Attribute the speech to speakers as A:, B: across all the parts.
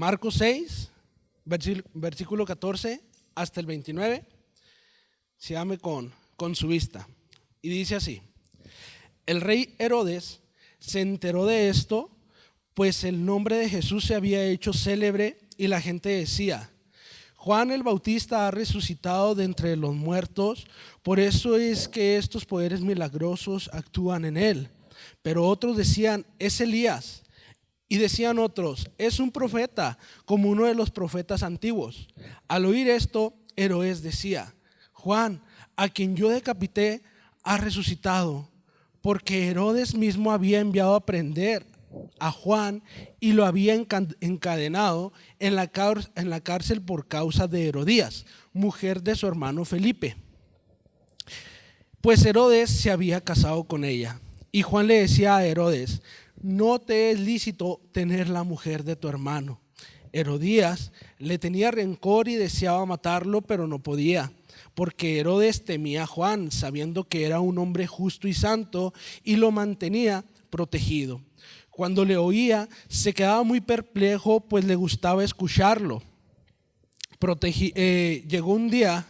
A: Marcos 6, versículo 14 hasta el 29. Sígame con su vista. Y dice así: el rey Herodes se enteró de esto, pues el nombre de Jesús se había hecho célebre y la gente decía: Juan el Bautista ha resucitado de entre los muertos, por eso es que estos poderes milagrosos actúan en él. Pero otros decían: es Elías. Y decían otros: es un profeta, como uno de los profetas antiguos. Al oír esto, Herodes decía: Juan, a quien yo decapité, ha resucitado. Porque Herodes mismo había enviado a prender a Juan y lo había encadenado en la cárcel por causa de Herodías, mujer de su hermano Felipe. Pues Herodes se había casado con ella. Y Juan le decía a Herodes: no te es lícito tener la mujer de tu hermano. Herodías le tenía rencor y deseaba matarlo, pero no podía, porque Herodes temía a Juan, sabiendo que era un hombre justo y santo, y lo mantenía protegido. Cuando le oía, se quedaba muy perplejo, pues le gustaba escucharlo. Llegó un día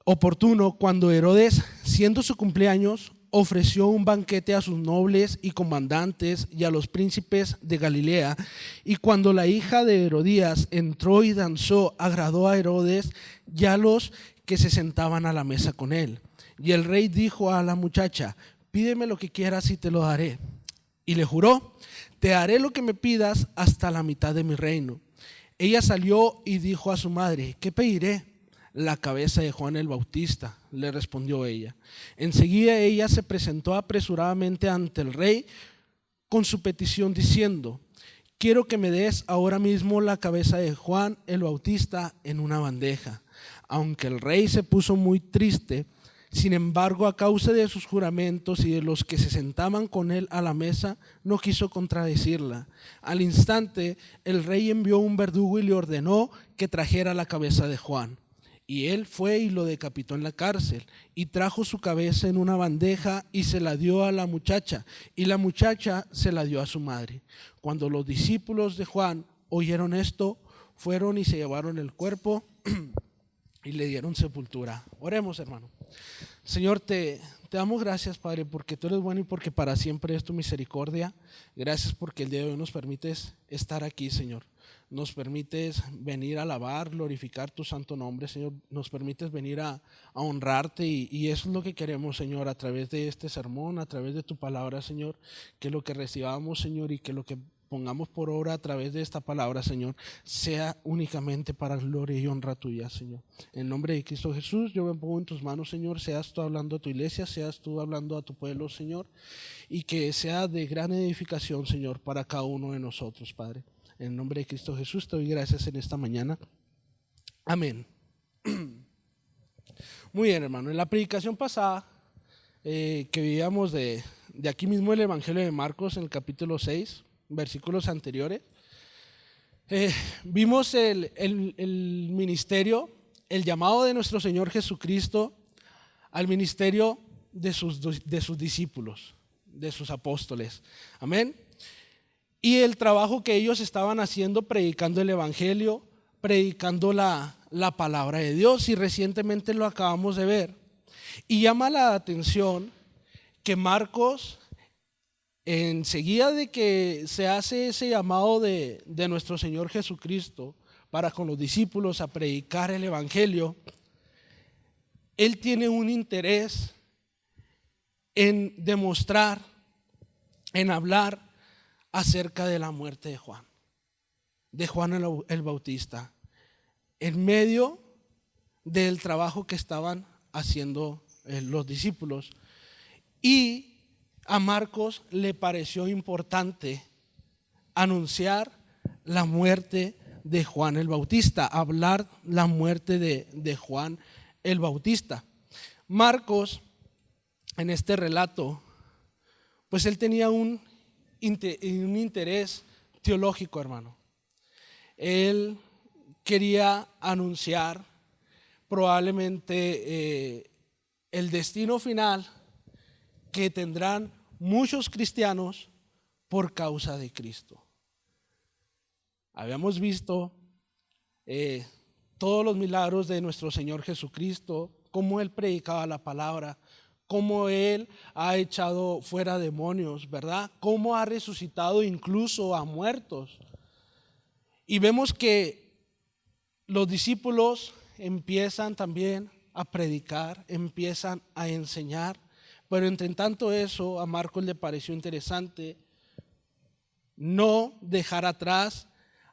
A: oportuno cuando Herodes, siendo su cumpleaños, ofreció un banquete a sus nobles y comandantes y a los príncipes de Galilea. Y cuando la hija de Herodías entró y danzó, agradó a Herodes y a los que se sentaban a la mesa con él. Y el rey dijo a la muchacha: pídeme lo que quieras y te lo daré. Y le juró: te daré lo que me pidas hasta la mitad de mi reino. Ella salió y dijo a su madre: ¿qué pediré? La cabeza de Juan el Bautista, le respondió ella. Enseguida ella se presentó apresuradamente ante el rey con su petición diciendo: quiero que me des ahora mismo la cabeza de Juan el Bautista en una bandeja. Aunque el rey se puso muy triste, sin embargo, a causa de sus juramentos y de los que se sentaban con él a la mesa, no quiso contradecirla. Al instante, el rey envió un verdugo y le ordenó que trajera la cabeza de Juan. Y él fue y lo decapitó en la cárcel, y trajo su cabeza en una bandeja y se la dio a la muchacha, y la muchacha se la dio a su madre. Cuando los discípulos de Juan oyeron esto, fueron y se llevaron el cuerpo y le dieron sepultura. Oremos, hermano. Señor, te damos gracias, Padre, porque tú eres bueno y porque para siempre es tu misericordia. Gracias porque el día de hoy nos permites estar aquí, Señor. Nos permites venir a alabar, glorificar tu santo nombre, Señor. Nos permites venir a honrarte y eso es lo que queremos, Señor, a través de este sermón, a través de tu palabra, Señor. Que lo que recibamos, Señor, y que lo que pongamos por obra a través de esta palabra, Señor, sea únicamente para gloria y honra tuya, Señor. En nombre de Cristo Jesús, yo me pongo en tus manos, Señor. Seas tú hablando a tu iglesia, seas tú hablando a tu pueblo, Señor, y que sea de gran edificación, Señor, para cada uno de nosotros, Padre. En nombre de Cristo Jesús te doy gracias en esta mañana. Amén. Muy bien, hermano. En la predicación pasada que veíamos de aquí mismo el Evangelio de Marcos, en el capítulo 6, versículos anteriores, vimos el ministerio, el llamado de nuestro Señor Jesucristo al ministerio de sus discípulos, de sus apóstoles. Amén. Y el trabajo que ellos estaban haciendo predicando el Evangelio, predicando la palabra de Dios, y recientemente lo acabamos de ver. Y llama la atención que Marcos, enseguida de que se hace ese llamado de nuestro Señor Jesucristo para con los discípulos a predicar el Evangelio, él tiene un interés en demostrar, en hablar acerca de la muerte de Juan el Bautista, en medio del trabajo que estaban haciendo los discípulos. Y a Marcos le pareció importante anunciar la muerte de Juan el Bautista, hablar la muerte de Juan el Bautista. Marcos, en este relato, pues él tenía un interés teológico, hermano. Él quería anunciar probablemente el destino final que tendrán muchos cristianos por causa de Cristo. habíamos visto todos los milagros de nuestro Señor Jesucristo, cómo Él predicaba la palabra, cómo Él ha echado fuera demonios, ¿verdad? Cómo ha resucitado incluso a muertos. Y vemos que los discípulos empiezan también a predicar, empiezan a enseñar, pero entre tanto eso a Marcos le pareció interesante no dejar atrás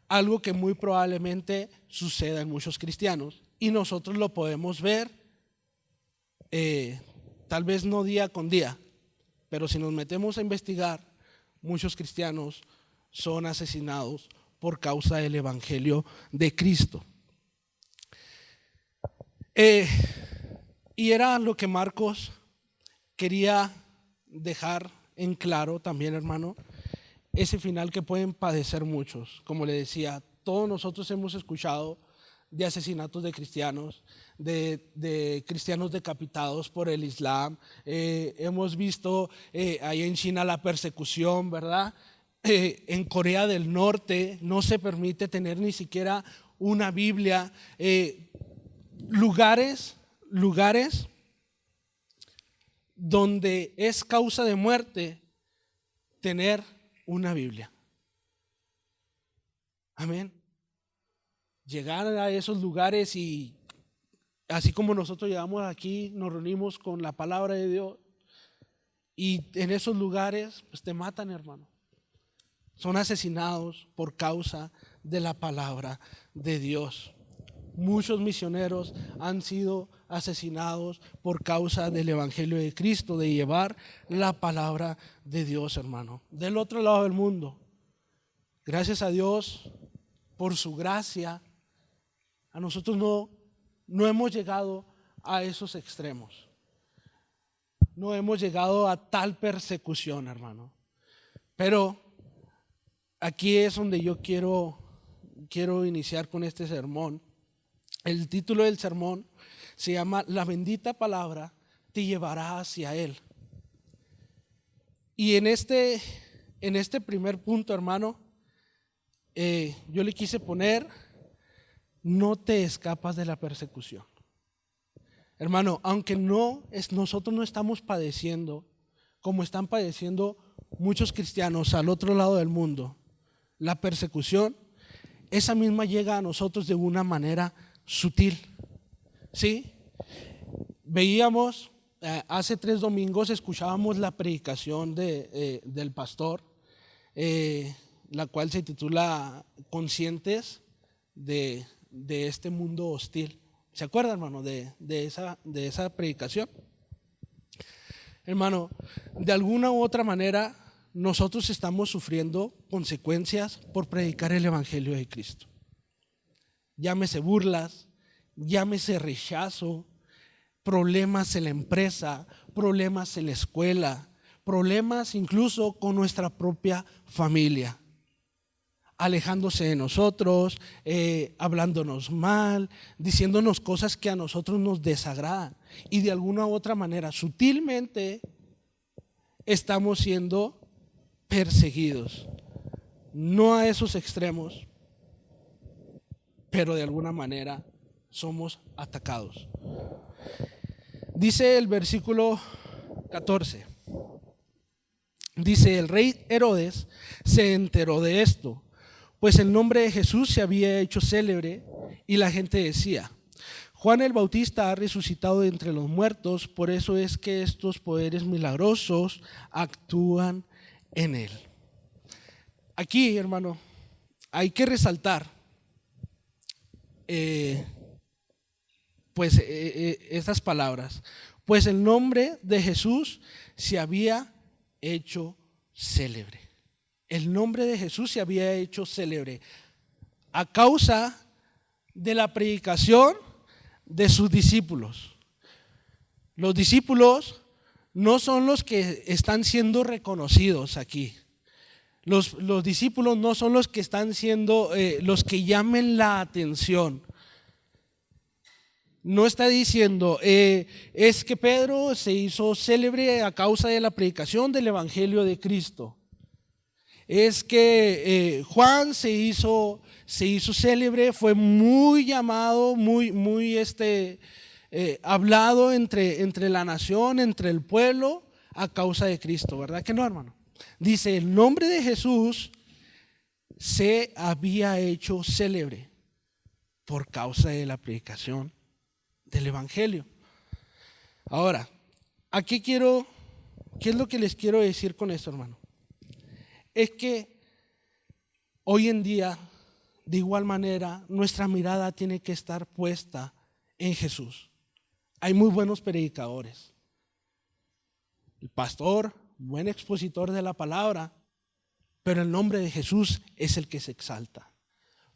A: algo que muy probablemente suceda en muchos cristianos, y nosotros lo podemos ver tal vez no día con día, pero si nos metemos a investigar, muchos cristianos son asesinados por causa del evangelio de Cristo. Y era lo que Marcos quería dejar en claro también, hermano, ese final que pueden padecer muchos. Como le decía, todos nosotros hemos escuchado de asesinatos de cristianos, de cristianos decapitados por el Islam. Hemos visto ahí en China la persecución, ¿verdad? En Corea del Norte no se permite tener ni siquiera una Biblia. Lugares donde es causa de muerte tener una Biblia. Amén. Llegar a esos lugares y así como nosotros llegamos aquí, nos reunimos con la palabra de Dios, y en esos lugares pues te matan, hermano. Son asesinados por causa de la palabra de Dios. Muchos misioneros han sido asesinados por causa del evangelio de Cristo, de llevar la palabra de Dios, hermano. Del otro lado del mundo, gracias a Dios por su gracia, a nosotros no hemos llegado a esos extremos. No hemos llegado a tal persecución, hermano. Pero aquí es donde yo quiero iniciar con este sermón. El título del sermón se llama La bendita palabra te llevará hacia Él. Y en este primer punto, hermano, yo le quise poner: no te escapas de la persecución. Hermano, aunque nosotros no estamos padeciendo como están padeciendo muchos cristianos al otro lado del mundo, la persecución, esa misma llega a nosotros de una manera sutil. ¿Sí? Veíamos, hace 3 domingos escuchábamos la predicación del pastor, la cual se titula Conscientes de este mundo hostil. ¿Se acuerdan, hermano, de esa predicación? Hermano, de alguna u otra manera nosotros estamos sufriendo consecuencias por predicar el evangelio de Cristo. Llámese burlas, llámese rechazo, problemas en la empresa, problemas en la escuela, problemas incluso con nuestra propia familia, alejándose de nosotros, hablándonos mal, diciéndonos cosas que a nosotros nos desagradan, y de alguna u otra manera sutilmente estamos siendo perseguidos, no a esos extremos, pero de alguna manera somos atacados. Dice el versículo 14, dice: el rey Herodes se enteró de esto, pues el nombre de Jesús se había hecho célebre, y la gente decía: Juan el Bautista ha resucitado de entre los muertos, por eso es que estos poderes milagrosos actúan en él. Aquí, hermano, hay que resaltar estas palabras: pues el nombre de Jesús se había hecho célebre. El nombre de Jesús se había hecho célebre a causa de la predicación de sus discípulos. Los discípulos no son los que están siendo reconocidos aquí. Los discípulos no son los que están siendo los que llamen la atención. No está diciendo es que Pedro se hizo célebre a causa de la predicación del evangelio de Cristo. es que Juan se hizo célebre, fue muy llamado, muy hablado entre la nación, entre el pueblo, a causa de Cristo, ¿verdad que no, hermano? Dice, el nombre de Jesús se había hecho célebre por causa de la predicación del evangelio. Ahora, ¿qué es lo que les quiero decir con esto, hermano? Es que hoy en día, de igual manera, nuestra mirada tiene que estar puesta en Jesús. Hay muy buenos predicadores. El pastor, buen expositor de la palabra, pero el nombre de Jesús es el que se exalta.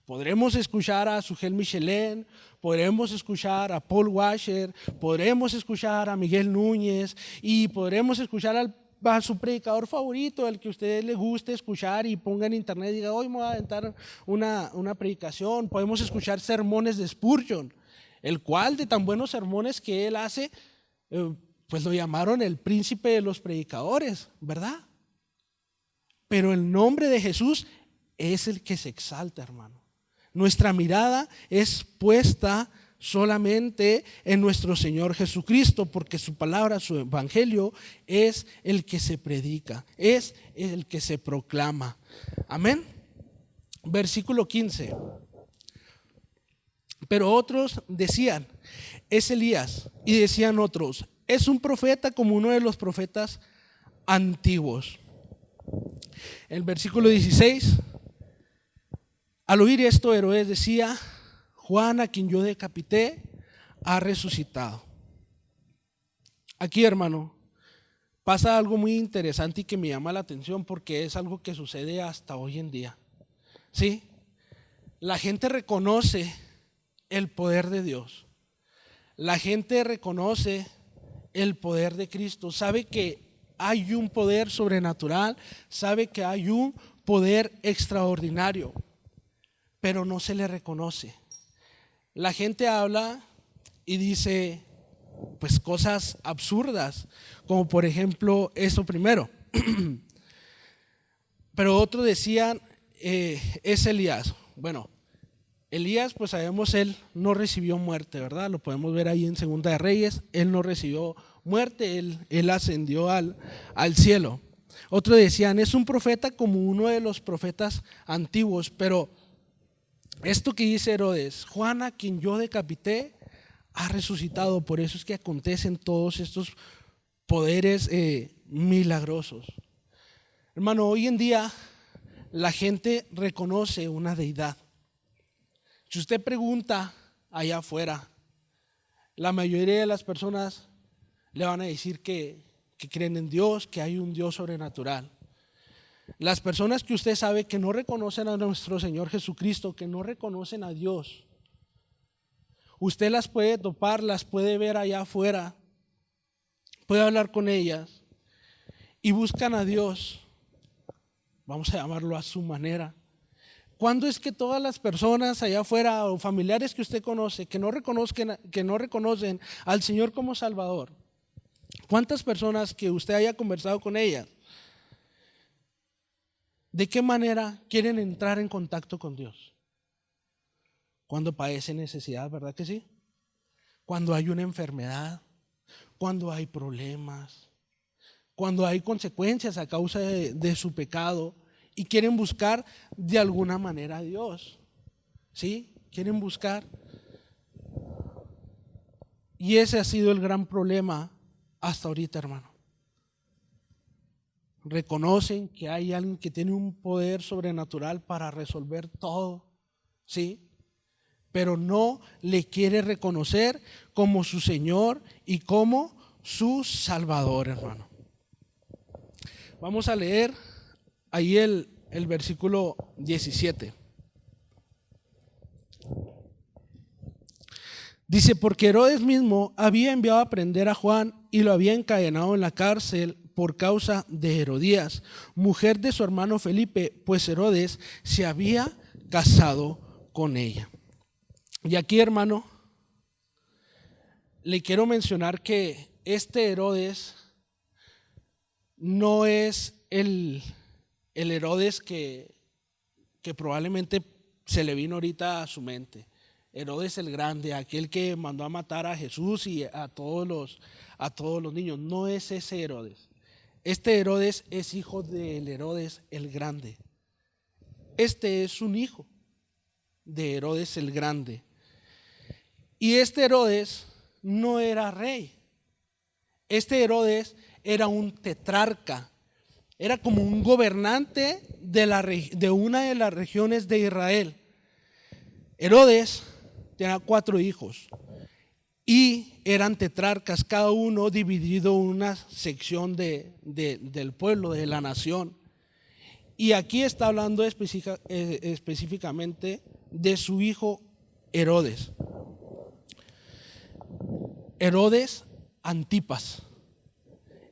A: Podremos escuchar a Sugel Michelén, podremos escuchar a Paul Washer, podremos escuchar a Miguel Núñez y podremos escuchar a su predicador favorito, el que a ustedes les guste escuchar y ponga en internet y diga, hoy me voy a aventar una predicación. Podemos escuchar sermones de Spurgeon, el cual de tan buenos sermones que él hace, pues lo llamaron el príncipe de los predicadores, ¿verdad? Pero el nombre de Jesús es el que se exalta, hermano. Nuestra mirada es puesta solamente en nuestro Señor Jesucristo, porque su palabra, su evangelio es el que se predica, es el que se proclama. Amén. Versículo 15. Pero otros decían, es Elías, y decían otros, es un profeta como uno de los profetas antiguos. El versículo 16. Al oír esto, Herodes decía, Juan, a quien yo decapité, ha resucitado. Aquí, hermano, pasa algo muy interesante y que me llama la atención porque es algo que sucede hasta hoy en día. ¿Sí? La gente reconoce el poder de Dios. La gente reconoce el poder de Cristo. Sabe que hay un poder sobrenatural, sabe que hay un poder extraordinario, pero no se le reconoce. La gente habla y dice pues cosas absurdas, como por ejemplo eso primero. Pero otros decían es Elías. Bueno, Elías, pues sabemos, él no recibió muerte, ¿verdad? Lo podemos ver ahí en Segunda de Reyes. Él no recibió muerte, él ascendió al cielo. Otros decían, es un profeta como uno de los profetas antiguos. Pero esto que dice Herodes, Juan, a quien yo decapité, ha resucitado. Por eso es que acontecen todos estos poderes milagrosos. Hermano, hoy en día la gente reconoce una deidad. Si usted pregunta allá afuera, la mayoría de las personas le van a decir que creen en Dios, que hay un Dios sobrenatural. Las personas que usted sabe que no reconocen a nuestro Señor Jesucristo, que no reconocen a Dios, usted las puede topar, las puede ver allá afuera, puede hablar con ellas y buscan a Dios, vamos a llamarlo a su manera. ¿Cuándo es que todas las personas allá afuera o familiares que usted conoce que no reconocen al Señor como Salvador? ¿Cuántas personas que usted haya conversado con ellas? ¿De qué manera quieren entrar en contacto con Dios? Cuando padecen necesidad, ¿verdad que sí? Cuando hay una enfermedad, cuando hay problemas, cuando hay consecuencias a causa de su pecado y quieren buscar de alguna manera a Dios. ¿Sí? Quieren buscar. Y ese ha sido el gran problema hasta ahorita, hermano. Reconocen que hay alguien que tiene un poder sobrenatural para resolver todo, ¿sí? Pero no le quiere reconocer como su Señor y como su Salvador, hermano. Vamos a leer ahí el versículo 17. Dice, porque Herodes mismo había enviado a prender a Juan y lo había encadenado en la cárcel por causa de Herodías, mujer de su hermano Felipe, pues Herodes se había casado con ella. Y aquí, hermano, le quiero mencionar que este Herodes no es el el Herodes que probablemente se le vino ahorita a su mente. Herodes el Grande, aquel que mandó a matar a Jesús y a todos los niños. No es ese Herodes. Este Herodes es hijo del Herodes el Grande. Este es un hijo de Herodes el Grande. Y este Herodes no era rey. Este Herodes era un tetrarca. Era como un gobernante de una de las regiones de Israel. Herodes tenía 4 hijos y eran tetrarcas, cada uno dividido en una sección del pueblo, de la nación. Y aquí está hablando específicamente de su hijo Herodes. Herodes Antipas.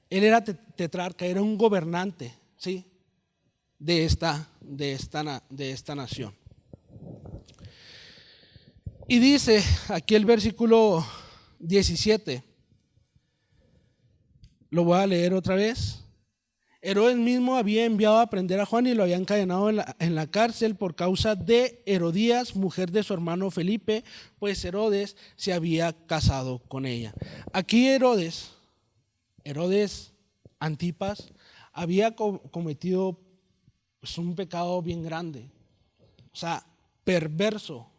A: Él era tetrarca, era un gobernante, ¿sí?, de esta nación. Y dice aquí el versículo 17, lo voy a leer otra vez. Herodes mismo había enviado a prender a Juan y lo había encadenado en la cárcel por causa de Herodías, mujer de su hermano Felipe, pues Herodes se había casado con ella. Aquí Herodes Antipas había cometido pues un pecado bien grande. O sea, perverso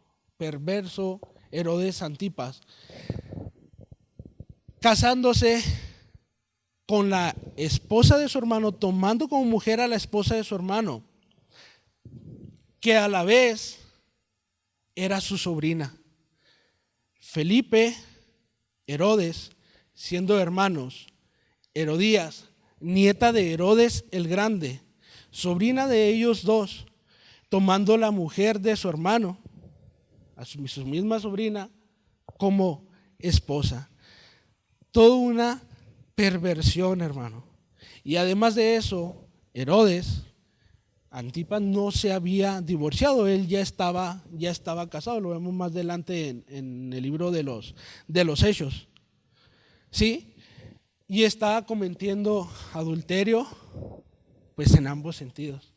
A: Herodes Antipas, casándose con la esposa de su hermano, tomando como mujer a la esposa de su hermano, que a la vez era su sobrina. Felipe, Herodes, siendo hermanos, Herodías, nieta de Herodes el Grande, sobrina de ellos dos, tomando la mujer de su hermano, a su misma sobrina, como esposa. Toda una perversión, hermano. Y además de eso, Herodes Antipas no se había divorciado, él ya estaba casado, lo vemos más adelante en el libro de los Hechos, ¿sí? Y estaba cometiendo adulterio, pues en ambos sentidos.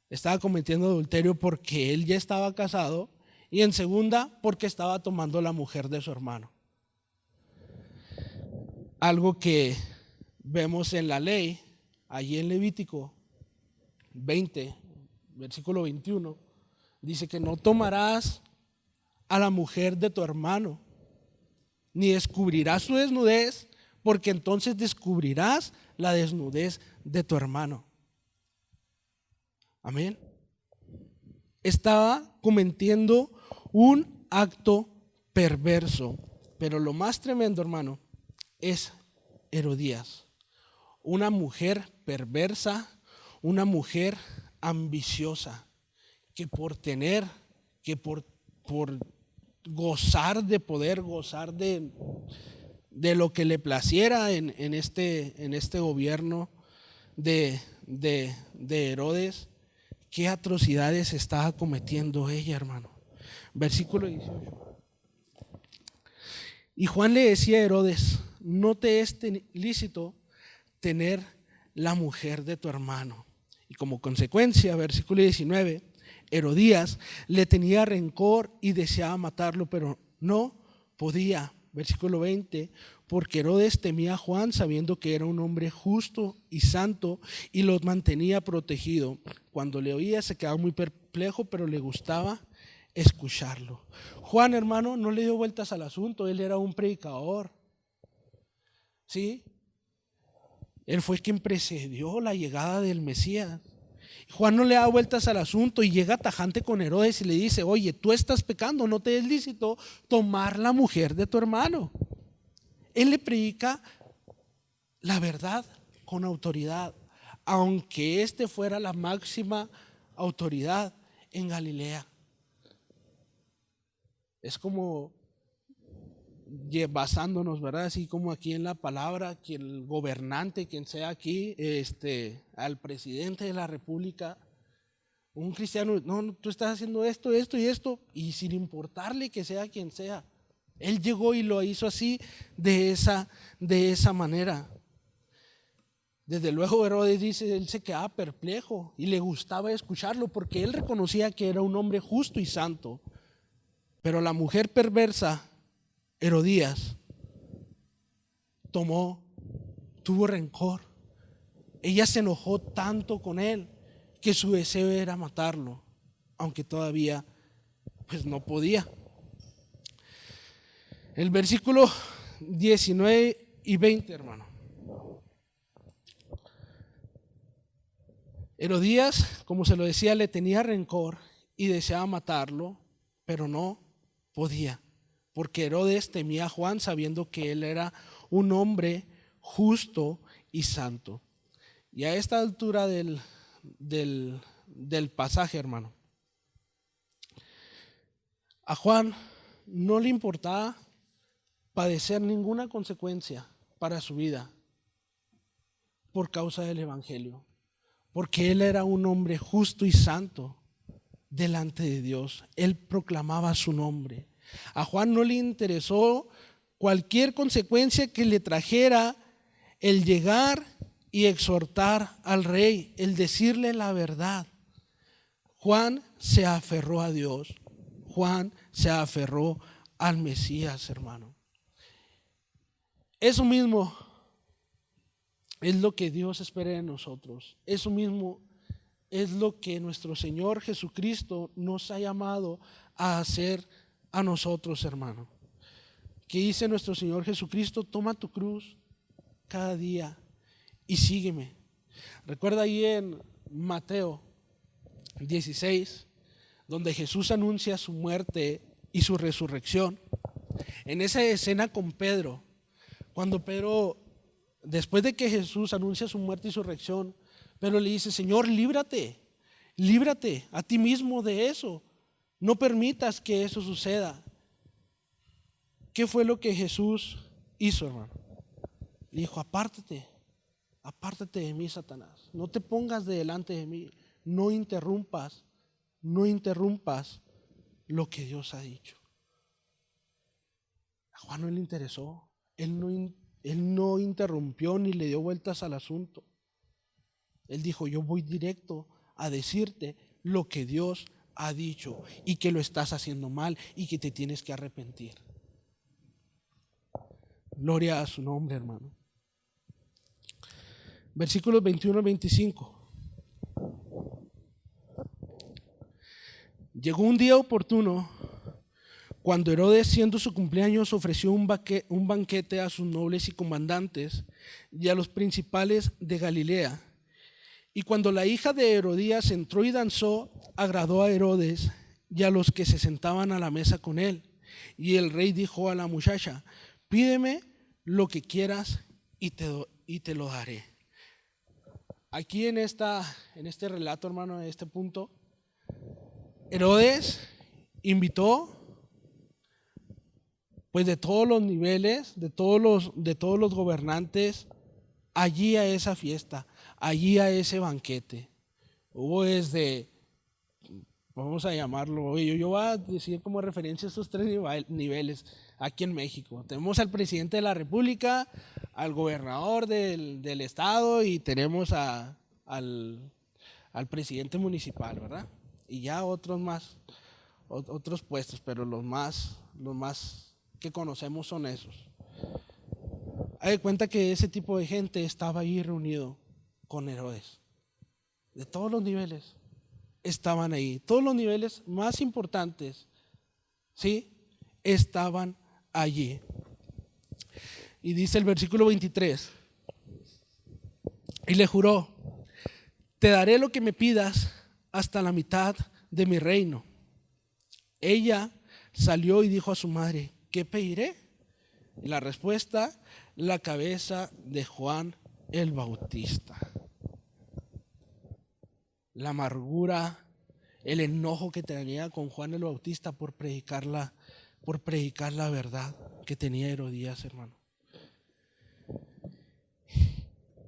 A: Estaba cometiendo adulterio porque él ya estaba casado, y en segunda porque estaba tomando la mujer de su hermano. Algo que vemos en la ley, allí en Levítico 20, versículo 21, dice que no tomarás a la mujer de tu hermano, ni descubrirás su desnudez, porque entonces descubrirás la desnudez de tu hermano. Amén. Estaba cometiendo un acto perverso, pero lo más tremendo, hermano, es Herodías, una mujer perversa, una mujer ambiciosa, que por gozar de poder, gozar de lo que le placiera en este gobierno de Herodes, qué atrocidades estaba cometiendo ella, hermano. Versículo 18. Y Juan le decía a Herodes: no te es lícito tener la mujer de tu hermano. Y como consecuencia, versículo 19, Herodías le tenía rencor y deseaba matarlo, pero no podía. Versículo 20, porque Herodes temía a Juan, sabiendo que era un hombre justo y santo, y lo mantenía protegido. Cuando le oía se quedaba muy perplejo, pero le gustaba escucharlo. Juan, hermano, no le dio vueltas al asunto, él era un predicador, ¿sí? Él fue quien precedió la llegada del Mesías. Juan no le da vueltas al asunto y llega tajante con Herodes y le dice: oye, tú estás pecando, no te es lícito tomar la mujer de tu hermano. Él le predica la verdad con autoridad, aunque este fuera la máxima autoridad en Galilea. Es como basándonos, ¿verdad? Así como aquí en la palabra, que el gobernante, quien sea aquí, al presidente de la república, un cristiano: no, tú estás haciendo esto y esto, y sin importarle que sea quien sea. Él llegó y lo hizo así, de esa manera. Desde luego Herodes dice, él se quedaba perplejo y le gustaba escucharlo porque él reconocía que era un hombre justo y santo. Pero la mujer perversa, Herodías, tuvo rencor. Ella se enojó tanto con él que su deseo era matarlo, aunque todavía pues no podía. El versículo 19 y 20, hermano. Herodías, como se lo decía, le tenía rencor y deseaba matarlo, pero no podía, porque Herodes temía a Juan sabiendo que él era un hombre justo y santo. Y a esta altura del pasaje, hermano, a Juan no le importaba padecer ninguna consecuencia para su vida por causa del evangelio, porque él era un hombre justo y santo delante de Dios. Él proclamaba su nombre. A Juan no le interesó cualquier consecuencia que le trajera el llegar y exhortar al rey, el decirle la verdad. Juan se aferró a Dios. Juan se aferró al Mesías, hermano. Eso mismo es lo que Dios espera de nosotros. Eso mismo es lo que nuestro Señor Jesucristo nos ha llamado a hacer a nosotros, hermano. ¿Qué dice nuestro Señor Jesucristo? Toma tu cruz cada día y sígueme. Recuerda ahí en Mateo 16, donde Jesús anuncia su muerte y su resurrección. En esa escena con Pedro, cuando Pedro, después de que Jesús anuncia su muerte y su resurrección, Pedro le dice: Señor, líbrate a ti mismo de eso. No permitas que eso suceda. ¿Qué fue lo que Jesús hizo, hermano? Dijo: apártate de mí, Satanás. No te pongas delante de mí. No interrumpas lo que Dios ha dicho. A Juan no le interesó. Él no interrumpió ni le dio vueltas al asunto. Él dijo: yo voy directo a decirte lo que Dios ha dicho y que lo estás haciendo mal y que te tienes que arrepentir. Gloria a su nombre, hermano. Versículos 21 al 25. Llegó un día oportuno cuando Herodes, siendo su cumpleaños, ofreció un banquete a sus nobles y comandantes y a los principales de Galilea. Y cuando la hija de Herodías entró y danzó, agradó a Herodes y a los que se sentaban a la mesa con él. Y el rey dijo a la muchacha: pídeme lo que quieras y te lo daré. Aquí en este relato, hermano, en este punto, Herodes invitó pues de todos los niveles, de todos los gobernantes allí a esa fiesta, allí a ese banquete. Hubo vamos a llamarlo, yo voy a decir como referencia estos tres niveles aquí en México. Tenemos al presidente de la República, al gobernador del estado y tenemos al presidente municipal, ¿verdad? Y ya otros puestos, pero los más que conocemos son esos. Hay de cuenta que ese tipo de gente estaba ahí reunido con Herodes. De todos los niveles estaban ahí. Todos los niveles más importantes, ¿sí?, estaban allí. Y dice el versículo 23: y le juró: te daré lo que me pidas hasta la mitad de mi reino. Ella salió y dijo a su madre: ¿qué pediré? Y la respuesta: la cabeza de Juan el Bautista. La amargura, el enojo que tenía con Juan el Bautista por predicar la verdad que tenía Herodías, hermano.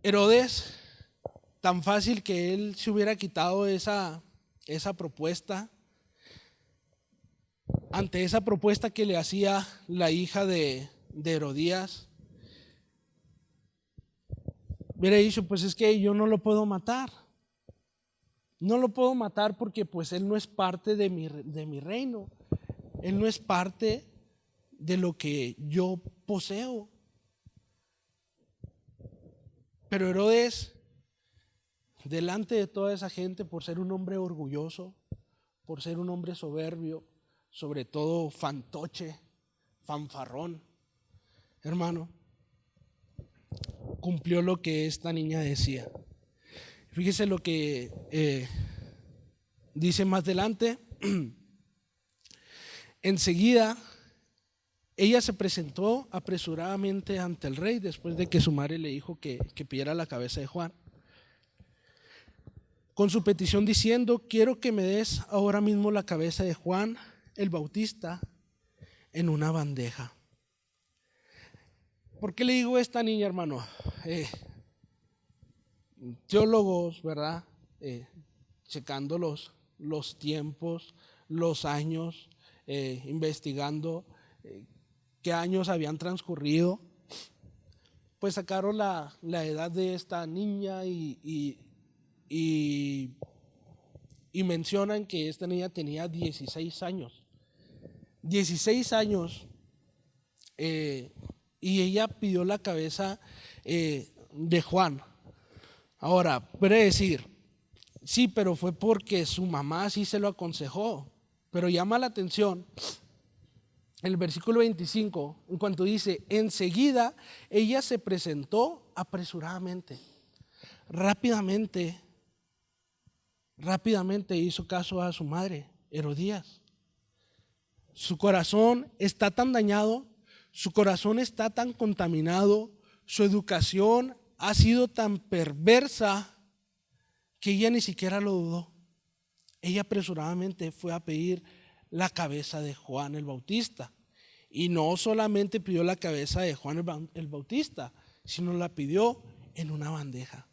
A: Herodes, tan fácil que él se hubiera quitado esa propuesta, ante esa propuesta que le hacía la hija de Herodías, hubiera dicho, pues es que yo no lo puedo matar. No lo puedo matar porque pues él no es parte de mi reino. Él no es parte de lo que yo poseo. Pero Herodes, delante de toda esa gente, por ser un hombre orgulloso, por ser un hombre soberbio, sobre todo fantoche, fanfarrón, hermano, cumplió lo que esta niña decía. Fíjese lo que dice más adelante. Enseguida, ella se presentó apresuradamente ante el rey después de que su madre le dijo que pidiera la cabeza de Juan, con su petición diciendo: quiero que me des ahora mismo la cabeza de Juan el Bautista en una bandeja. ¿Por qué le digo a esta niña, hermano? Teólogos, ¿verdad? Checando los tiempos, los años, investigando qué años habían transcurrido, pues sacaron la edad de esta niña y mencionan que esta niña tenía 16 años. 16 años, y ella pidió la cabeza de Juan. Ahora, puede decir, sí, pero fue porque su mamá sí se lo aconsejó. Pero llama la atención el versículo 25, en cuanto dice: enseguida ella se presentó apresuradamente. Rápidamente hizo caso a su madre, Herodías. Su corazón está tan dañado, su corazón está tan contaminado, su educación ha sido tan perversa que ella ni siquiera lo dudó. Ella apresuradamente fue a pedir la cabeza de Juan el Bautista. Y no solamente pidió la cabeza de Juan el Bautista, sino la pidió en una bandeja.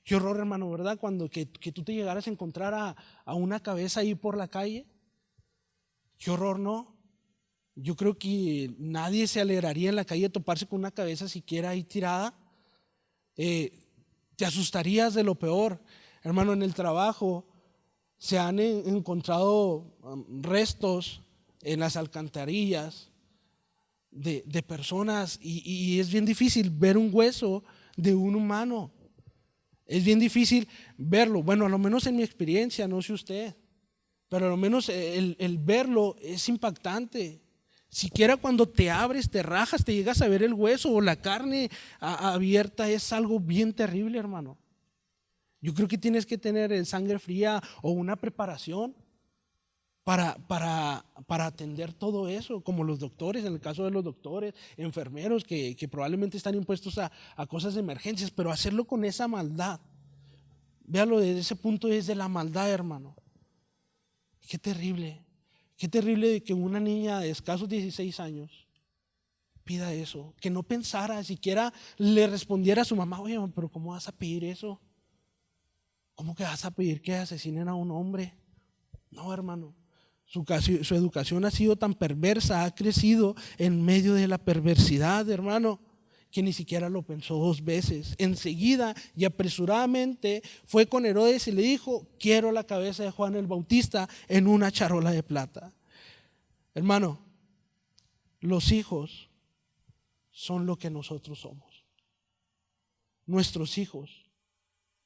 A: Qué horror, hermano, ¿verdad? Cuando que tú te llegaras a encontrar a una cabeza ahí por la calle. Qué horror, ¿no? Yo creo que nadie se alegraría en la calle de toparse con una cabeza siquiera ahí tirada. Te asustarías de lo peor. Hermano, en el trabajo se han encontrado restos en las alcantarillas de personas y es bien difícil ver un hueso de un humano. Es bien difícil verlo. Bueno, a lo menos en mi experiencia, no sé usted, pero a lo menos el verlo es impactante. Siquiera cuando te abres, te rajas, te llegas a ver el hueso o la carne abierta, es algo bien terrible, hermano. Yo creo que tienes que tener sangre fría o una preparación para atender todo eso, como los doctores, en el caso de los doctores, enfermeros que probablemente están impuestos a cosas de emergencias, pero hacerlo con esa maldad. Véalo desde ese punto, desde la maldad, hermano. Qué terrible de que una niña de escasos 16 años pida eso, que no pensara, siquiera le respondiera a su mamá: oye, pero ¿cómo vas a pedir eso? ¿Cómo que vas a pedir que asesinen a un hombre? No, hermano. Su educación ha sido tan perversa, ha crecido en medio de la perversidad, hermano, que ni siquiera lo pensó dos veces. Enseguida y apresuradamente fue con Herodes y le dijo: quiero la cabeza de Juan el Bautista en una charola de plata. Hermano, los hijos son lo que nosotros somos. Nuestros hijos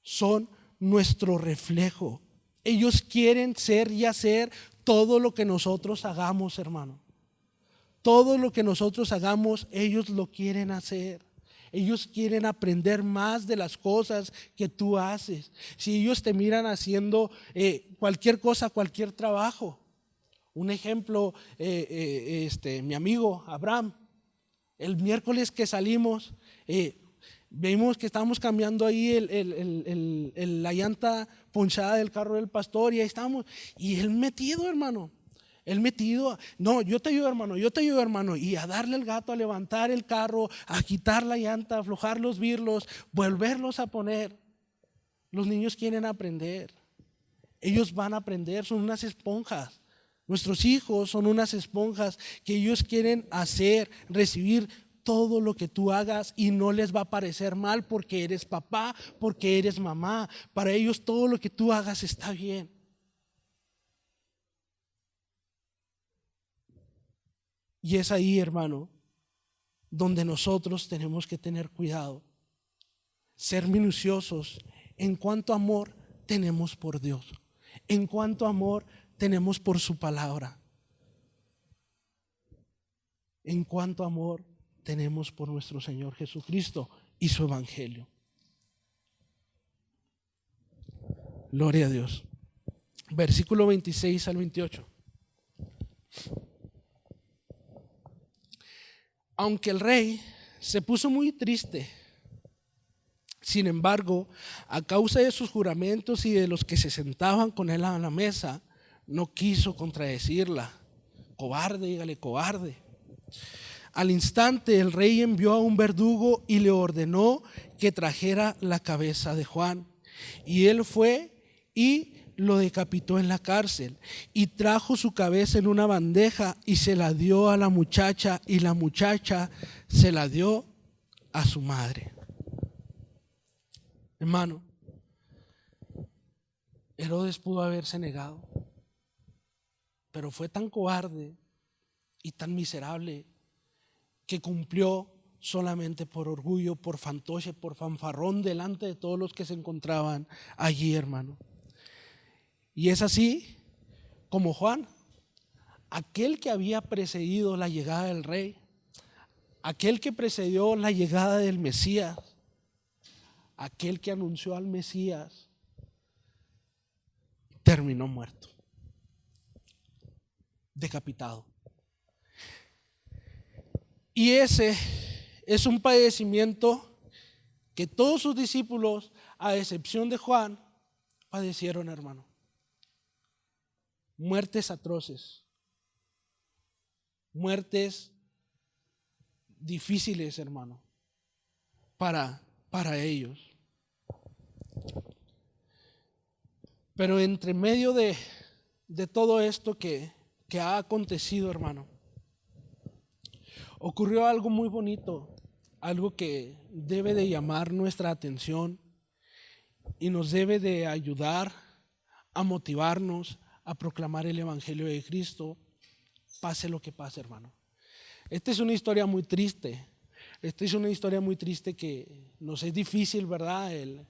A: son nuestro reflejo. Ellos quieren ser y hacer todo lo que nosotros hagamos, hermano. Todo lo que nosotros hagamos, ellos lo quieren hacer. Ellos quieren aprender más de las cosas que tú haces. Si ellos te miran haciendo cualquier cosa, cualquier trabajo. Un ejemplo, mi amigo Abraham, el miércoles que salimos, vimos que estábamos cambiando ahí la llanta ponchada del carro del pastor, y ahí estábamos, y él metido, hermano. Él metido, no, yo te ayudo, hermano, y a darle el gato, a levantar el carro, a quitar la llanta, a aflojar los birlos, volverlos a poner. Los niños quieren aprender. Ellos van a aprender, son unas esponjas. Nuestros hijos son unas esponjas que ellos quieren hacer, recibir todo lo que tú hagas y no les va a parecer mal porque eres papá, porque eres mamá. Para ellos todo lo que tú hagas está bien. Y es ahí, hermano, donde nosotros tenemos que tener cuidado, ser minuciosos en cuánto amor tenemos por Dios, en cuánto amor tenemos por su palabra, en cuánto amor tenemos por nuestro Señor Jesucristo y su evangelio. Gloria a Dios. Versículo 26 al 28. Aunque el rey se puso muy triste, sin embargo, a causa de sus juramentos y de los que se sentaban con él a la mesa, no quiso contradecirla. Cobarde, dígale, cobarde. Al instante el rey envió a un verdugo y le ordenó que trajera la cabeza de Juan. Y él fue y lo decapitó en la cárcel, y trajo su cabeza en una bandeja y se la dio a la muchacha, y la muchacha se la dio a su madre. Hermano, Herodes pudo haberse negado, pero fue tan cobarde y tan miserable que cumplió solamente por orgullo, por fantoche, por fanfarrón delante de todos los que se encontraban allí, hermano. Y es así como Juan, aquel que había precedido la llegada del rey, aquel que precedió la llegada del Mesías, aquel que anunció al Mesías, terminó muerto, decapitado. Y ese es un padecimiento que todos sus discípulos, a excepción de Juan, padecieron, hermano. Muertes atroces, muertes difíciles, hermano, para ellos. Pero entre medio de todo esto que ha acontecido, hermano, ocurrió algo muy bonito, algo que debe de llamar nuestra atención y nos debe de ayudar a motivarnos a proclamar el evangelio de Cristo, pase lo que pase, hermano. Esta es una historia muy triste. Esta es una historia muy triste que nos es difícil, ¿verdad? El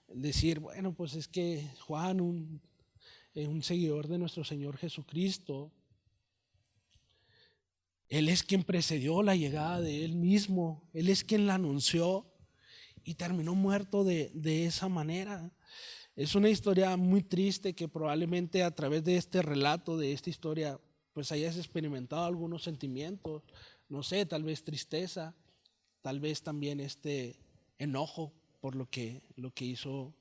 A: decir, bueno, pues es que Juan, un seguidor de nuestro Señor Jesucristo, él es quien precedió la llegada de él mismo, él es quien la anunció y terminó muerto de esa manera. Es una historia muy triste que probablemente a través de este relato, de esta historia, pues hayas experimentado algunos sentimientos, no sé, tal vez tristeza, tal vez también enojo por lo que hizo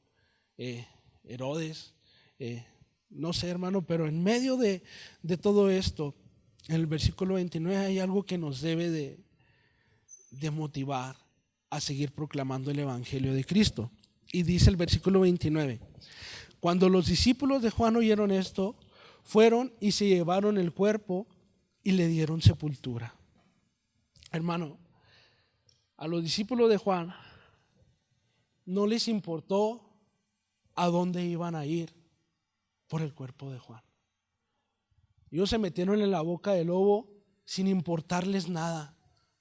A: Herodes, no sé, hermano, pero en medio de todo esto, en el versículo 29 hay algo que nos debe de motivar a seguir proclamando el evangelio de Cristo. Y dice el versículo 29: cuando los discípulos de Juan oyeron esto, fueron y se llevaron el cuerpo y le dieron sepultura. Hermano, a los discípulos de Juan no les importó a dónde iban a ir por el cuerpo de Juan. Ellos se metieron en la boca del lobo sin importarles nada,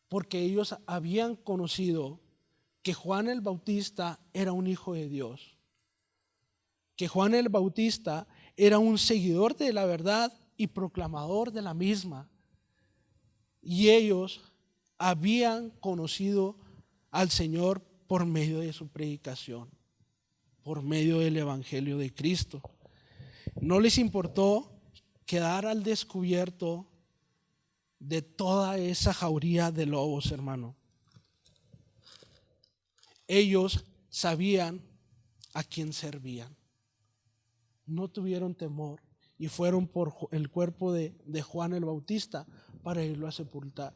A: porque ellos habían conocido que Juan el Bautista era un hijo de Dios, que Juan el Bautista era un seguidor de la verdad y proclamador de la misma, y ellos habían conocido al Señor por medio de su predicación, por medio del evangelio de Cristo. No les importó quedar al descubierto de toda esa jauría de lobos, hermano. Ellos sabían a quién servían. No tuvieron temor y fueron por el cuerpo de Juan el Bautista para irlo a sepultar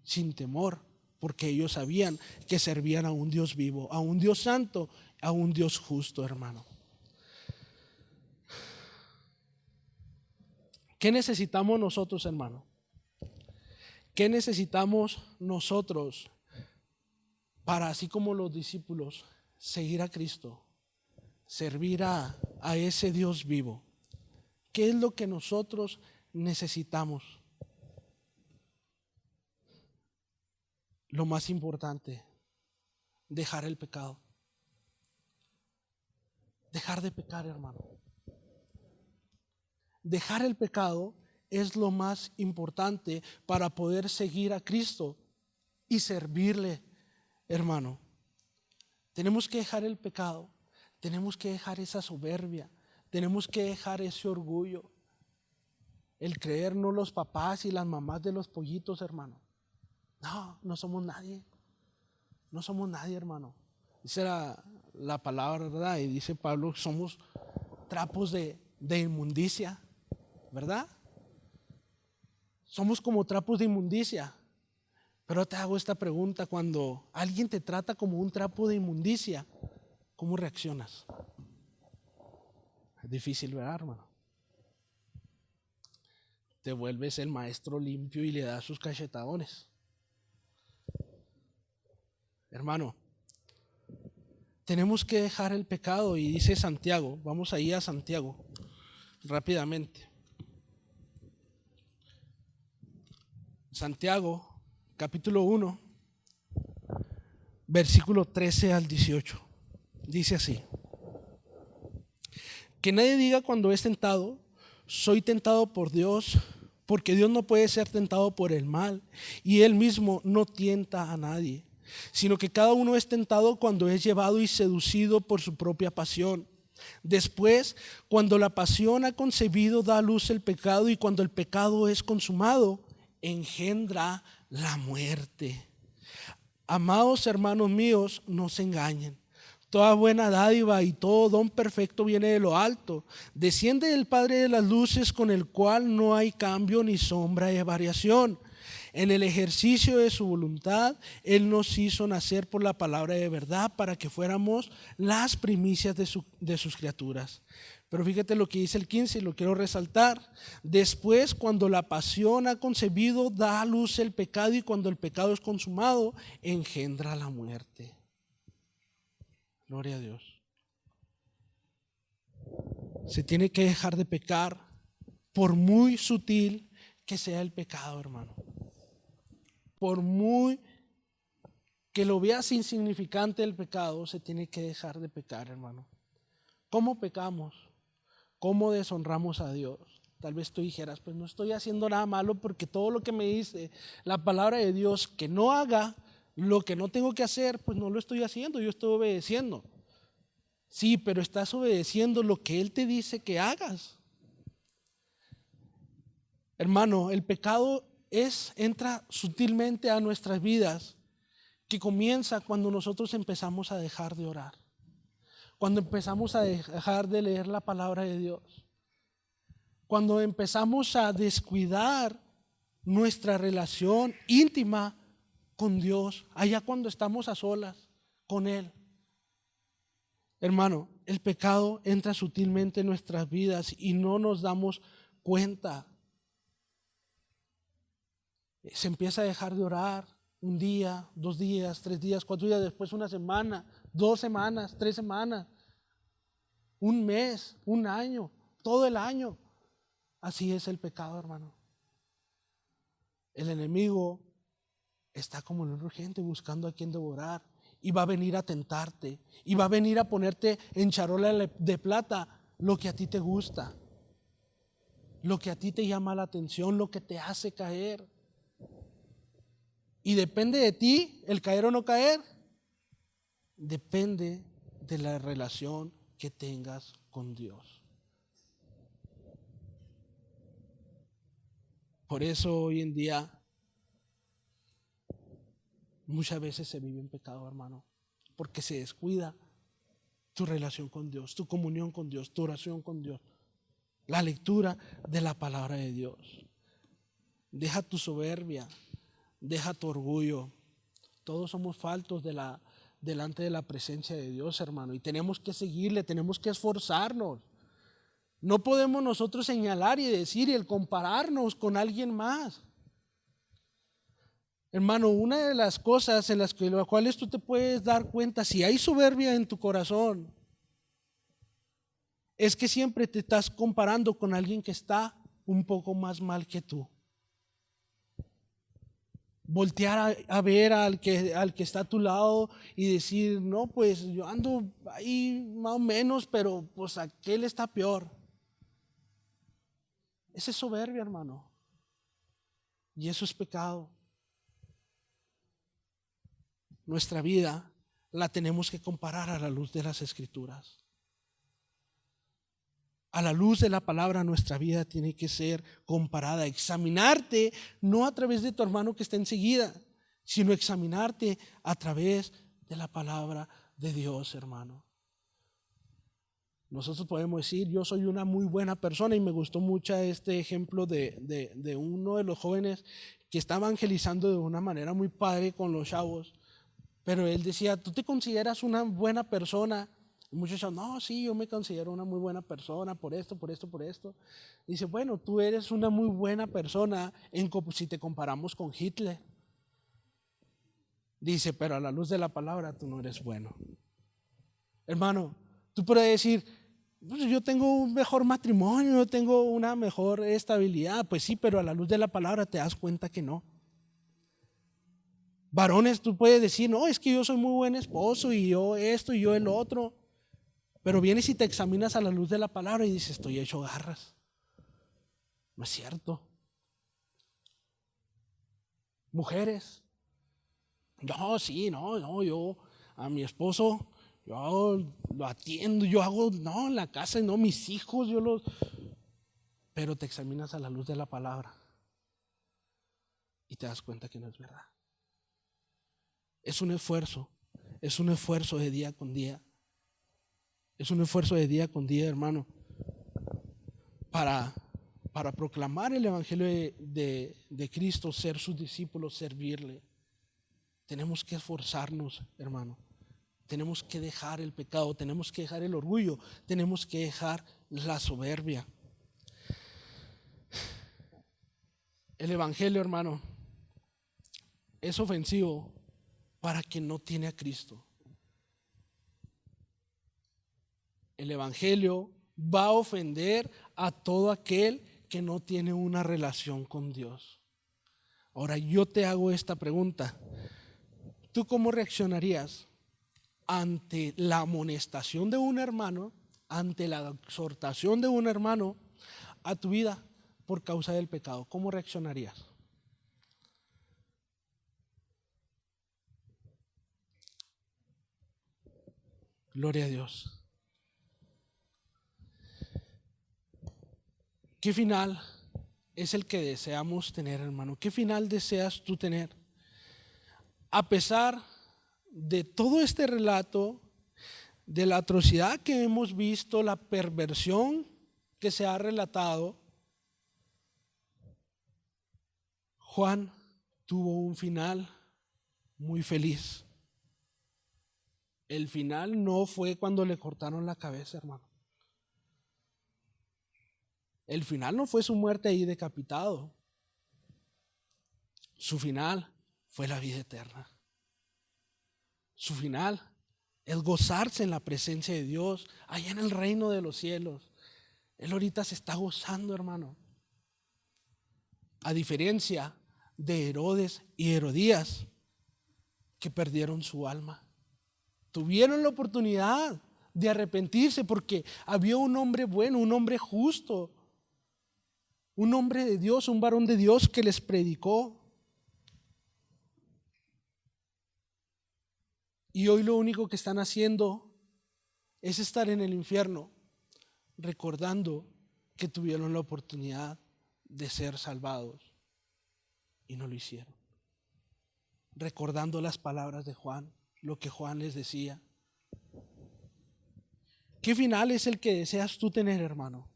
A: sin temor, porque ellos sabían que servían a un Dios vivo, a un Dios santo, a un Dios justo, hermano. ¿Qué necesitamos nosotros, hermano? ¿Qué necesitamos nosotros para, así como los discípulos, seguir a Cristo, servir a ese Dios vivo? ¿Qué es lo que nosotros necesitamos? Lo más importante, dejar el pecado. Dejar de pecar, hermano. Dejar el pecado es lo más importante para poder seguir a Cristo y servirle, hermano. Tenemos que dejar el pecado, tenemos que dejar esa soberbia, tenemos que dejar ese orgullo, el creernos los papás y las mamás de los pollitos, hermano. No, no somos nadie, no somos nadie, hermano. Esa era la palabra, ¿verdad? Y dice Pablo, somos trapos de inmundicia, ¿verdad? Somos como trapos de inmundicia. Pero te hago esta pregunta: cuando alguien te trata como un trapo de inmundicia, ¿cómo reaccionas? Es difícil, ¿verdad, hermano? Te vuelves el maestro limpio y le das sus cachetadones. Hermano, tenemos que dejar el pecado, y dice Santiago, vamos ahí a Santiago rápidamente. Santiago, capítulo 1, versículo 13 al 18. Dice así: que nadie diga cuando es tentado, soy tentado por Dios, porque Dios no puede ser tentado por el mal, y Él mismo no tienta a nadie, sino que cada uno es tentado cuando es llevado y seducido por su propia pasión. Después, cuando la pasión ha concebido, da a luz el pecado, y cuando el pecado es consumado, engendra la muerte. Amados hermanos míos, no se engañen. Toda buena dádiva y todo don perfecto viene de lo alto, desciende del Padre de las luces, con el cual no hay cambio ni sombra de variación. En el ejercicio de su voluntad, Él nos hizo nacer por la palabra de verdad, para que fuéramos las primicias de sus criaturas. Pero fíjate lo que dice el 15, y lo quiero resaltar. Después, cuando la pasión ha concebido, da a luz el pecado, y cuando el pecado es consumado, engendra la muerte. Gloria a Dios. Se tiene que dejar de pecar, por muy sutil que sea el pecado, hermano. Por muy que lo veas insignificante el pecado, se tiene que dejar de pecar, hermano. ¿Cómo pecamos? ¿Cómo deshonramos a Dios? Tal vez tú dijeras, pues no estoy haciendo nada malo, porque todo lo que me dice la palabra de Dios que no haga, lo que no tengo que hacer, pues no lo estoy haciendo, yo estoy obedeciendo. Sí, pero estás obedeciendo lo que Él te dice que hagas. Hermano, el pecado entra sutilmente a nuestras vidas, que comienza cuando nosotros empezamos a dejar de orar, cuando empezamos a dejar de leer la palabra de Dios, cuando empezamos a descuidar nuestra relación íntima con Dios, allá cuando estamos a solas con Él. Hermano, el pecado entra sutilmente en nuestras vidas y no nos damos cuenta. Se empieza a dejar de orar un día, 2 días, 3 días, 4 días, después una semana, 2 semanas, 3 semanas, un mes, un año, todo el año. Así es el pecado, hermano. El enemigo está como en un urgente buscando a quien devorar, y va a venir a tentarte, y va a venir a ponerte en charola de plata lo que a ti te gusta, lo que a ti te llama la atención, lo que te hace caer. Y depende de ti el caer o no caer. Depende de la relación que tengas con Dios. Por eso hoy en día muchas veces se vive en pecado, hermano, porque se descuida tu relación con Dios, tu comunión con Dios, tu oración con Dios, la lectura de la palabra de Dios. Deja tu soberbia, deja tu orgullo. Todos somos faltos delante de la presencia de Dios, hermano, y tenemos que seguirle, tenemos que esforzarnos. No podemos nosotros señalar y decir y el compararnos con alguien más. Hermano, una de las cosas en las cuales tú te puedes dar cuenta si hay soberbia en tu corazón es que siempre te estás comparando con alguien que está un poco más mal que tú. Voltear a ver al que está a tu lado y decir, no, pues yo ando ahí más o menos, pero pues aquel está peor. Esa es soberbia, hermano. Y eso es pecado. Nuestra vida la tenemos que comparar a la luz de las Escrituras. A la luz de la palabra, nuestra vida tiene que ser comparada. Examinarte no a través de tu hermano que está enseguida, sino examinarte a través de la palabra de Dios, hermano. Nosotros podemos decir, yo soy una muy buena persona, y me gustó mucho este ejemplo de uno de los jóvenes que está evangelizando de una manera muy padre con los chavos. Pero él decía, ¿tú te consideras una buena persona? Y muchos decían, no, sí, yo me considero una muy buena persona por esto, por esto, por esto. Y dice, bueno, tú eres una muy buena persona si te comparamos con Hitler. Dice, pero a la luz de la palabra tú no eres bueno. Hermano, tú puedes decir, pues yo tengo un mejor matrimonio, yo tengo una mejor estabilidad. Pues sí, pero a la luz de la palabra te das cuenta que no. Varones, tú puedes decir, no, es que yo soy muy buen esposo y yo esto y yo el otro. Pero vienes y te examinas a la luz de la palabra y dices, estoy hecho garras. No es cierto. Mujeres, no, sí, no, yo a mi esposo, lo atiendo, yo hago, no, en la casa, no, mis hijos, pero te examinas a la luz de la palabra y te das cuenta que no es verdad. Es un esfuerzo de día con día. Es un esfuerzo de día con día, hermano, para proclamar el evangelio de Cristo, ser sus discípulos, servirle. Tenemos que esforzarnos, hermano. Tenemos que dejar el pecado, tenemos que dejar el orgullo, tenemos que dejar la soberbia. El evangelio, hermano, es ofensivo para quien no tiene a Cristo. El evangelio va a ofender a todo aquel que no tiene una relación con Dios. Ahora yo te hago esta pregunta. ¿Tú cómo reaccionarías ante la amonestación de un hermano, ante la exhortación de un hermano a tu vida por causa del pecado? ¿Cómo reaccionarías? Gloria a Dios. ¿Qué final es el que deseamos tener, hermano? ¿Qué final deseas tú tener? A pesar de todo este relato, de la atrocidad que hemos visto, la perversión que se ha relatado, Juan tuvo un final muy feliz. El final no fue cuando le cortaron la cabeza, hermano. El final no fue su muerte ahí decapitado. Su final fue la vida eterna. Su final es gozarse en la presencia de Dios, allá en el reino de los cielos. Él ahorita se está gozando, hermano. A diferencia de Herodes y Herodías, que perdieron su alma. Tuvieron la oportunidad de arrepentirse porque había un hombre bueno, un hombre justo, un hombre de Dios, un varón de Dios que les predicó. Y hoy lo único que están haciendo es estar en el infierno, recordando que tuvieron la oportunidad de ser salvados y no lo hicieron. Recordando las palabras de Juan, lo que Juan les decía. ¿Qué final es el que deseas tú tener, hermano?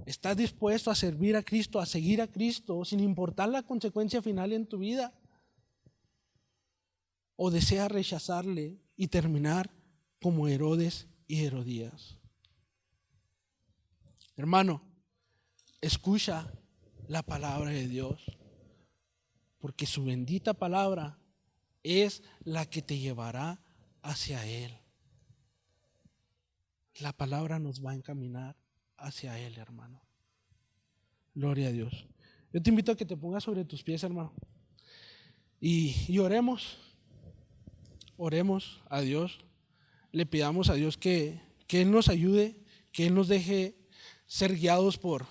A: ¿Estás dispuesto a servir a Cristo, a seguir a Cristo, sin importar la consecuencia final en tu vida? ¿O deseas rechazarle y terminar como Herodes y Herodías? Hermano, escucha la palabra de Dios, porque su bendita palabra es la que te llevará hacia Él. La palabra nos va a encaminar hacia Él, hermano. Gloria a Dios. Yo te invito a que te pongas sobre tus pies, hermano, y oremos. Oremos a Dios. Le pidamos a Dios que Él nos ayude, que Él nos deje ser guiados por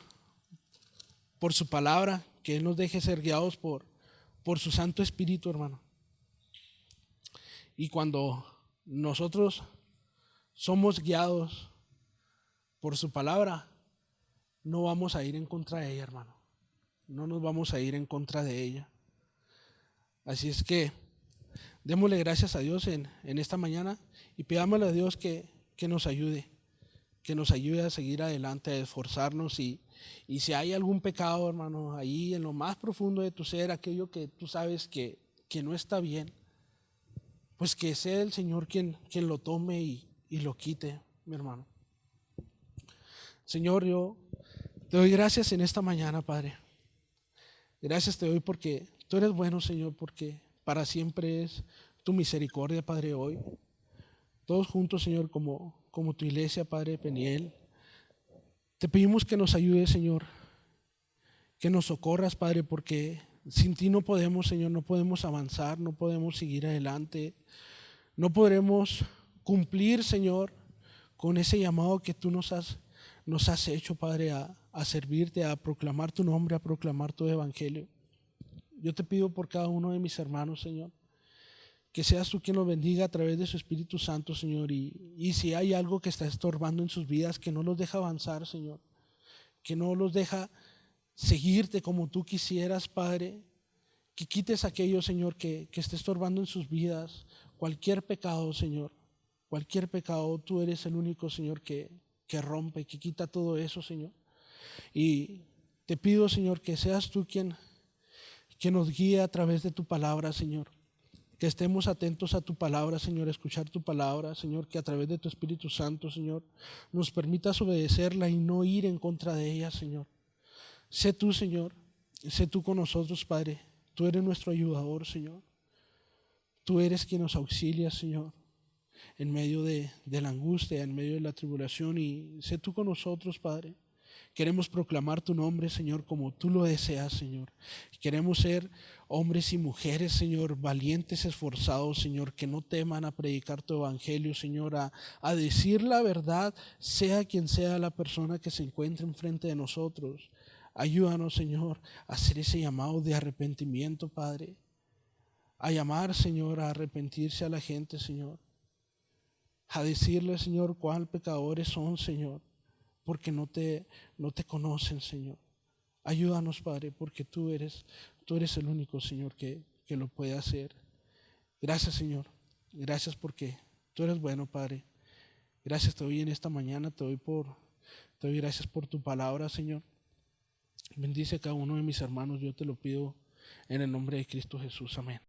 A: su palabra, que Él nos deje ser guiados por su Santo Espíritu, hermano. Y cuando nosotros somos guiados por su palabra, no vamos a ir en contra de ella, hermano. No nos vamos a ir en contra de ella. Así es que démosle gracias a Dios en esta mañana y pidámosle a Dios que nos ayude a seguir adelante, a esforzarnos y si hay algún pecado, hermano, ahí en lo más profundo de tu ser, aquello que tú sabes que no está bien, pues que sea el Señor quien lo tome y lo quite, mi hermano. Señor, yo te doy gracias en esta mañana, Padre. Gracias te doy porque tú eres bueno, Señor, porque para siempre es tu misericordia, Padre, hoy. Todos juntos, Señor, como tu iglesia, Padre Peniel, te pedimos que nos ayudes, Señor, que nos socorras, Padre, porque sin ti no podemos, Señor, no podemos avanzar, no podemos seguir adelante, no podremos cumplir, Señor, con ese llamado que tú nos has hecho, Padre, a servirte, a proclamar tu nombre, a proclamar tu evangelio. Yo te pido por cada uno de mis hermanos, Señor, que seas tú quien los bendiga a través de su Espíritu Santo, Señor, y si hay algo que está estorbando en sus vidas, que no los deja avanzar, Señor, que no los deja seguirte como tú quisieras, Padre, que quites aquello, Señor, que esté estorbando en sus vidas, cualquier pecado, Señor, cualquier pecado, tú eres el único, Señor, que rompe, que quita todo eso, Señor. Y te pido, Señor, que seas tú quien nos guíe a través de tu palabra, Señor. Que estemos atentos a tu palabra, Señor, a escuchar tu palabra, Señor, que a través de tu Espíritu Santo, Señor, nos permitas obedecerla y no ir en contra de ella, Señor. Sé tú, Señor, sé tú con nosotros, Padre. Tú eres nuestro ayudador, Señor. Tú eres quien nos auxilia, Señor, en medio de la angustia, en medio de la tribulación, y sé tú con nosotros, Padre. Queremos proclamar tu nombre, Señor, como tú lo deseas, Señor. Queremos ser hombres y mujeres, Señor, valientes, esforzados, Señor, que no teman a predicar tu evangelio, Señor, a decir la verdad, sea quien sea la persona que se encuentre enfrente de nosotros. Ayúdanos, Señor, a hacer ese llamado de arrepentimiento, Padre. A llamar, Señor, a arrepentirse a la gente, Señor. A decirle, Señor, cuán pecadores son, Señor, porque no te conocen, Señor. Ayúdanos, Padre, porque tú eres el único, Señor, que lo puede hacer. Gracias, Señor. Gracias porque tú eres bueno, Padre. Gracias te doy en esta mañana, te doy gracias por tu palabra, Señor. Bendice a cada uno de mis hermanos, yo te lo pido en el nombre de Cristo Jesús. Amén.